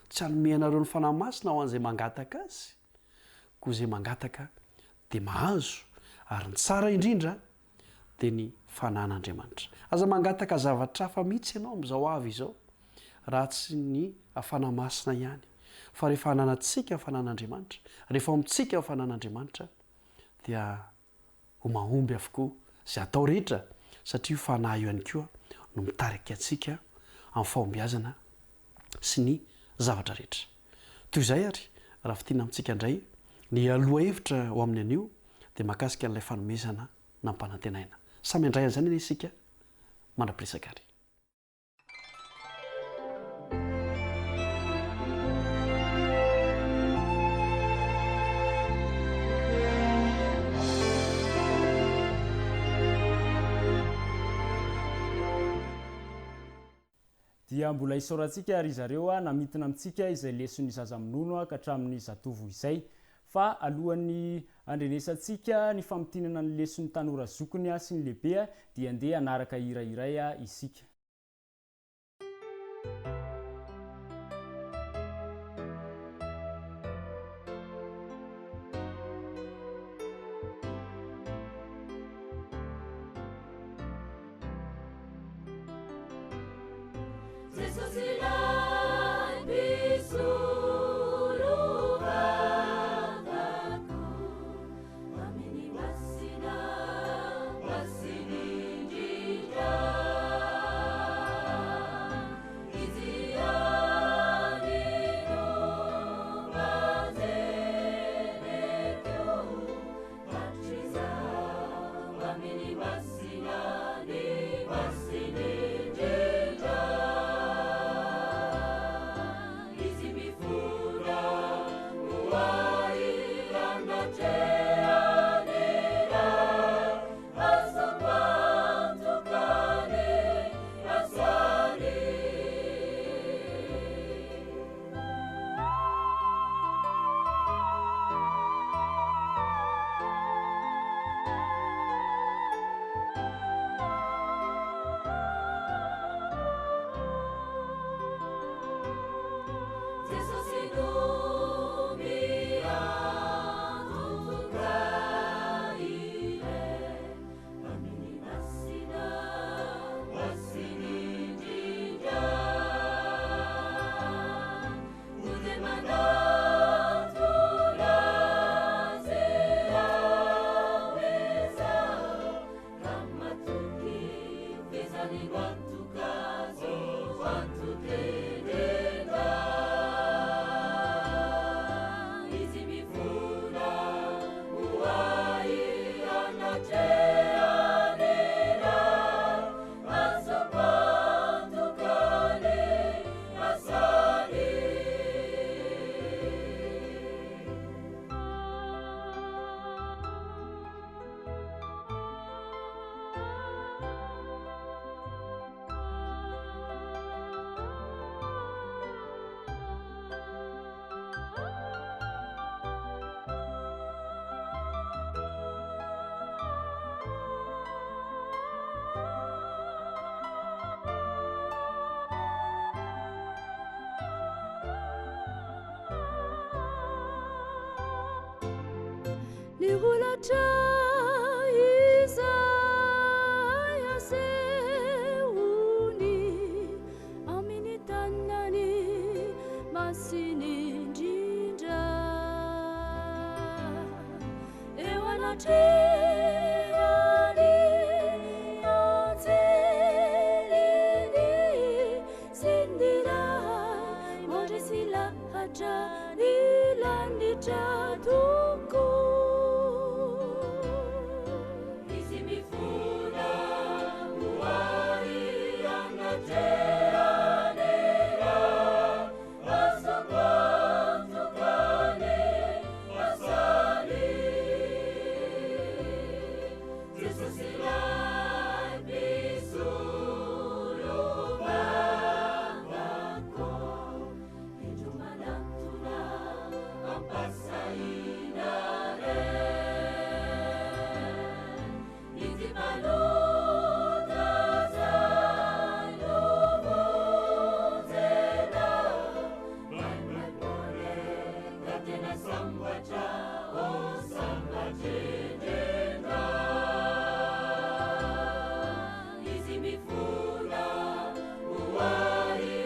tsy hanome anareo ny fanamasina ho an'izay mangataka azy. Koa izay mangataka dia mahazo, ary ny tsara indrindra dia ny fanan'Andriamanitra. Aza mangataka zavatra hafa mihitsy ianao amin'izao avy izao, raha tsy ny fanamasina ihany. Fa rehefa hananantsika ny fanan'Andriamanitra, rehefa amintsika ny fanan'Andriamanitra dia ho mahomby avokoa izay atao rehetra, satria fanahy io ihany koa no mitarika antsika amin'ny fahombiazana sy ny zavatra rehetra. Toy izay ary raha fitiana amintsika indray ny aloha hevitra ho amin'ny anio dia mahakasika n'ilay fanomezana na mpanantenaina. Samy andray an'izany anie isika mandrapiresaka ary. Dia mbola isaorantsika ary zareo namitina amintsika izay leson'ny zaza-minono ka hatramin'ny zatovo izay. Fa alohan'ny andrenesantsika ny famotinana ny leson'ny tanora zokony sy ny lehibe dia andeha anaraka hirairay isika. ny holatra izay asehony amin'ny tanany masiny indrindra eo anatrehany anjeliny sindiray mandresy lahatra ny landitra toko izy mifona hoary anatrehanyra asakwantokany masany jesosy lay misolobavako indro manatona ampasainare ity malota zay lomonjena maimapone ka tena sambatra o sambatrindrindra izy mifona hoary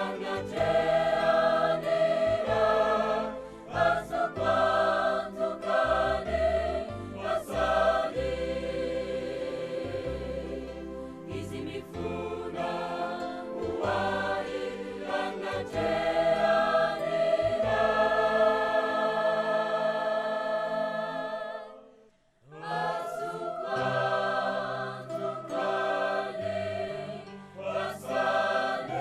anatrehanyra asakwantokany masany izy mifona hoary anatrehanyra asakwantokany masany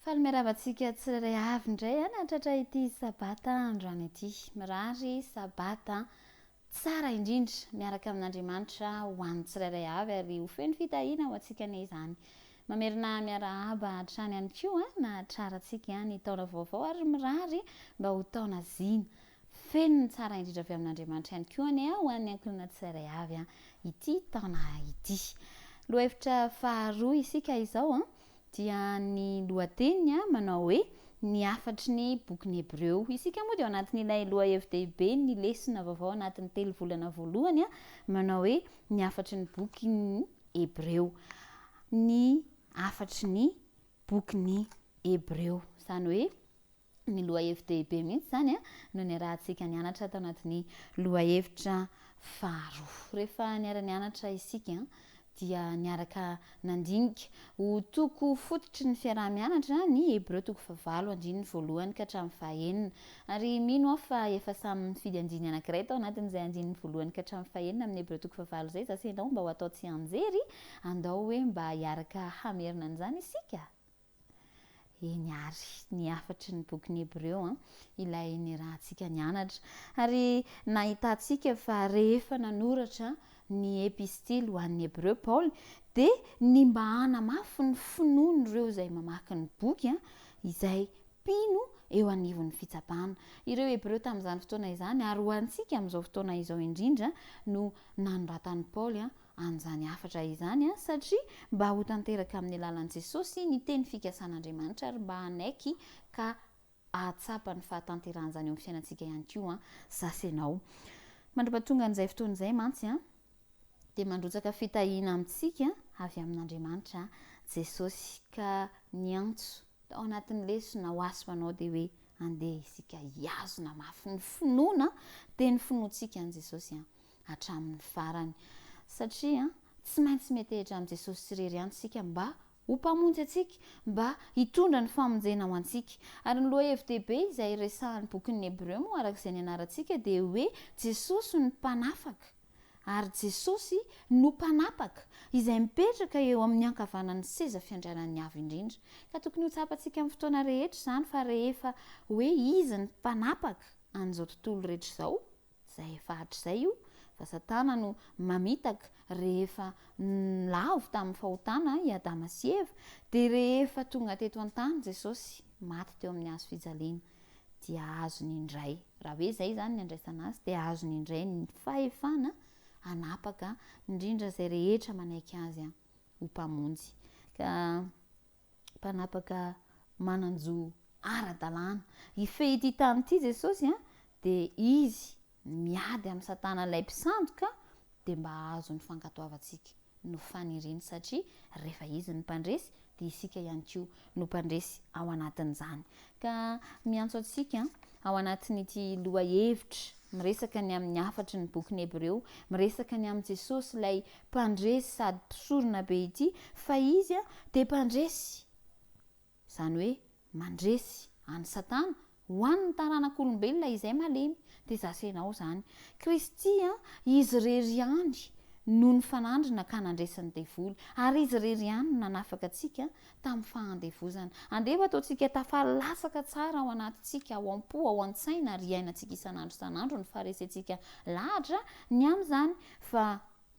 falomeravantsika tsirairay avy indray natratra ity sabata androany ity mirary sabata tsara indrindra miaraka amin'Andriamanitra ho an'ny tsirairay avy ary ho feno fitahina ho antsika ne izany mamerina miarahaba hatrany ihany koa na tsaratsika ny taona vaovao ary mirary mba ho taona zina feno tsara indrindra avy amin'Andriamanitra ihany koa ny ho an'ny ankonina tsirairay avy ity taona ity lohahevitra faharoa isika izao dia ny lohateny manao hoe ny afatry ny boky ny Hebreo isika moa dia ao anatin'ilay lohahevin-dehibe ny lesona vaovao anatin'ny 3 volana voalohany manao hoe ny afatry ny boky ny Hebreo ny afatry ny boky ny Hebreo izany hoe ny lohahevin-dehibe mihitsy zany no ny rahantsika nianatra tao anatin'ny lohahevitra faharoa rehefa niara-nianatra isika dia niaraka nandinika ho toko fototry ny fiaraha-mianatra ny Hebreo toko 9 andininy voalohany ka hatramin'ny 9 ary mino aho fa efa samy mifidy andiny anankiray tao anatin'izay andininy voalohany ka hatramin'ny 9 amin'ny Hebreo toko 9 zay zasenao mba ho atao tsy anjery andao hoe mba hiaraka hamerina an'izany isika eny ary ny afatry ny boky ny Hebreo ilay ny rahantsika nianatra ary nahitantsika fa rehefa nanoratra ny epistily ho an'ny Hebreo Paul dia ny mba hanamafy ny finoany ireo izay mamaky ny boky izay pino eo anivon'ny fitsapana ireo Hebreo tamin'izany fotoana izany ary ho antsika amin'izao fotoana izao indrindra no nanoratan'ny Paul an'izany afatra izany satria mba ho tanteraka amin'ny alalan'i Jesosy ny teny fikasan'Andriamanitra ary mba hanaiky ka ahatsapa ny fahatanteran'izany eo amin'ny fiainantsika ihany koa zasenao mandra-pahatonga an'izay fotoana izay mantsy dia mandrotsaka fitahiana amintsika avy amin'Andriamanitra Jesosy ka niantso ao anatin'ny lesona ho asomanao dia hoe andeha isika hiazona mafy ny finoana teny finoantsika an' Jesosy hatramin'ny farany satria tsy maintsy metehitra amin'i Jesosy tsirery ihany isika mba ho mpamonjy antsika mba hitondra ny famonjena ho antsika ary ny lohahevin-dehibe izay resahan'ny bokin'ny Hebreo moa arak'izay ny anarantsika dia hoe Jesosy ny mpanafaka ary Jesosy no mpanapaka izay mipetraka eo amin'ny ankavanan'ny seza fiandrianan'ny avy indrindra ka tokony ho tsapantsika amin'ny fotoana rehetra izany fa rehefa hoe izy ny mpanapaka an'izao tontolo rehetra izao izay efa hatr'izay io fa Satana no mamitaka rehefa lavo tamin'ny fahotana i Adama sy Eva dia rehefa tonga teto an-tany Jesosy maty teo amin'ny hazo fijaliana dia azony indray raha hoe zay zany ny andraisana azy dia azony indray ny fahefana anapaka indrindra zay rehetra manaiky azy a ho mpamonjy ka mpanapaka mananjo ara-dalàna ifehity tanyity jesosy a dia izy miady amin'ny satanan'ilay mpisandoka dia mba azo ny fankatoavantsika no faniriny satria rehefa izy ny mpandresy dia isika ihany koa no mpandresy ao anatin'izany ka miantso atsika ao anatin'ity loha hevitra miresaka ny amin'ny afatry ny bokyny Hebreo miresaka ny amin'ny Jesosy ilay mpandresy sady mpisorona be ity fa izy a dia mpandresy izany hoe mandresy any satana ho an'ny taranak'olombelona izay malemy dia zasenao zany Kristy a izy rery ihany no ny fanandrina ka nandresan'ny devoly ary izy rery ihany no nanafaka atsika tamin'ny fahandevozana andeha ataontsika tafalasaka tsara ao anatintsika ao am-po ao an-tsaina ary iainantsika isanandro isanandro ny faharesentsika lahatra ny amin'izany fa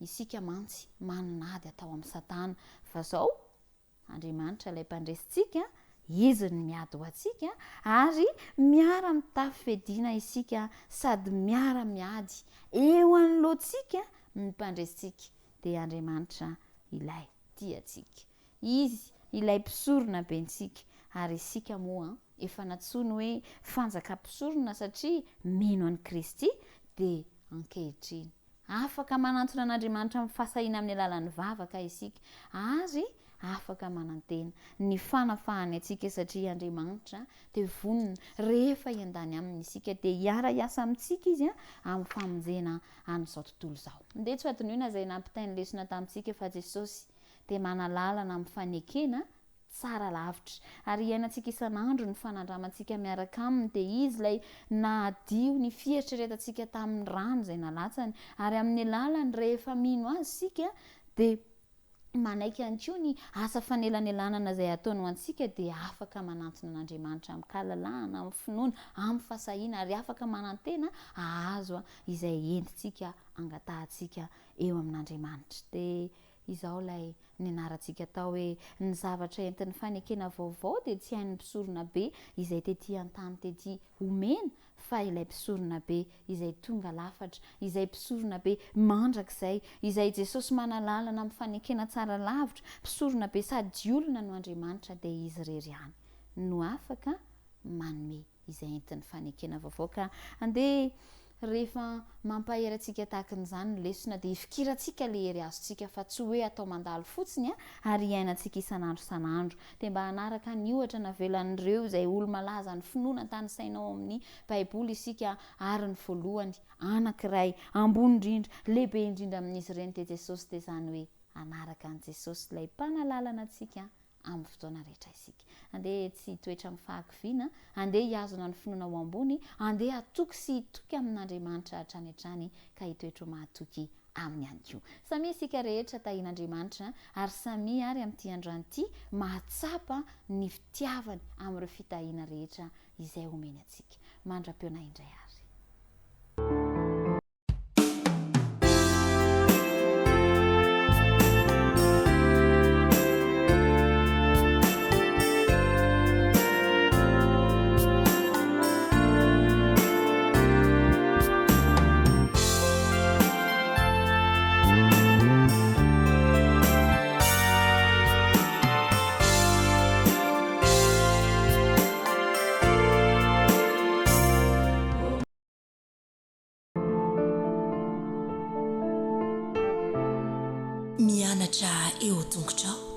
isika mantsy maninady atao amin'ny satana fa zao Andriamanitra ilay mpandresintsika izy ny miady ho atsika ary miara mitafy-fiadiana isika sady miara miady eo anoloantsika ny mpandresitsika dia Andriamanitra ilay tiatsika izy ilay mpisorona bentsika ary isika moa efa natsoiny hoe fanjaka-mpisorona satria mino an'i Kristy dia ankehitriny afaka manantona an'Andriamanitra amin'ny fahasahiana amin'ny alalan'ny vavaka isika ary afaka manantena ny fanafahany atsika satria Andriamanitra dia vonona rehefa iandany aminy isika dia hiara hiasa amintsika izy amin'ny famonjena an'izao tontolo izao ndeha tsy adinoina izay nampitainy lesona tamintsika fa Jesosy dia manalalana amin'ny fanekena tsara lavitra ary iainantsika isanandro ny fanandramantsika miaraka aminy dia izy ilay nadio ny fieritreretantsika tamin'ny rano izay nalatsany ary amin'ny lalany rehefa mino azy sika dia manaiky ihany koa ny asa fanelanelanana izay ataony ho antsika dia afaka manantona an'Andriamanitra amin'ny kalalahana amin'ny finoana amin'ny fahasahiana ary afaka manantena ahazo izay entintsika angatahantsika eo amin'Andriamanitra dia izao ilay ny anarantsika atao hoe ny zavatra entin'ny fanekena vaovao dia tsy hain'ny mpisorona be izay tetỳ an-tany tetỳ omena fa ilay mpisorona be izay tonga lafatra izay mpisorona be mandrakizay izay Jesosy manalalana amin'ny fanekena tsara lavitra mpisorona be sady olona no Andriamanitra dia izy rery ihany no afaka manome izay entin'ny fanekena vaovao ka andeha rehefa mampaherantsika tahakan'izany ny lesona dia ifikirantsika le hery azontsika fa tsy hoe atao mandalo fotsiny ary iainantsika isanandro isanandro dia mba hanaraka ny ohatra navelan'ireo izay olo-malaza ny finoana tany sainao amin'ny baiboly isika ary ny voalohany anankiray ambony indrindra lehibe indrindra amin'izy ireny dia Jesosy dia izany hoe hanaraka an' Jesosy ilay mpanalalana antsika amin'ny fotoana rehetra isika andeha tsy toetra amin'ny fahakiviana andeha hiazona ny finoana ao ambony andeha atoky sy hitoky amin'Andriamanitra hatrany hatrany ka hitoetra mahatoky aminy ihany koa samia isika rehetra tahian'Andriamanitra ary samia ary amin'ity androany ity mahatsapa ny fitiavany amin'ireo fitahiana rehetra izay omeny atsika mandra-peona indray ary mianatra eo tongotrao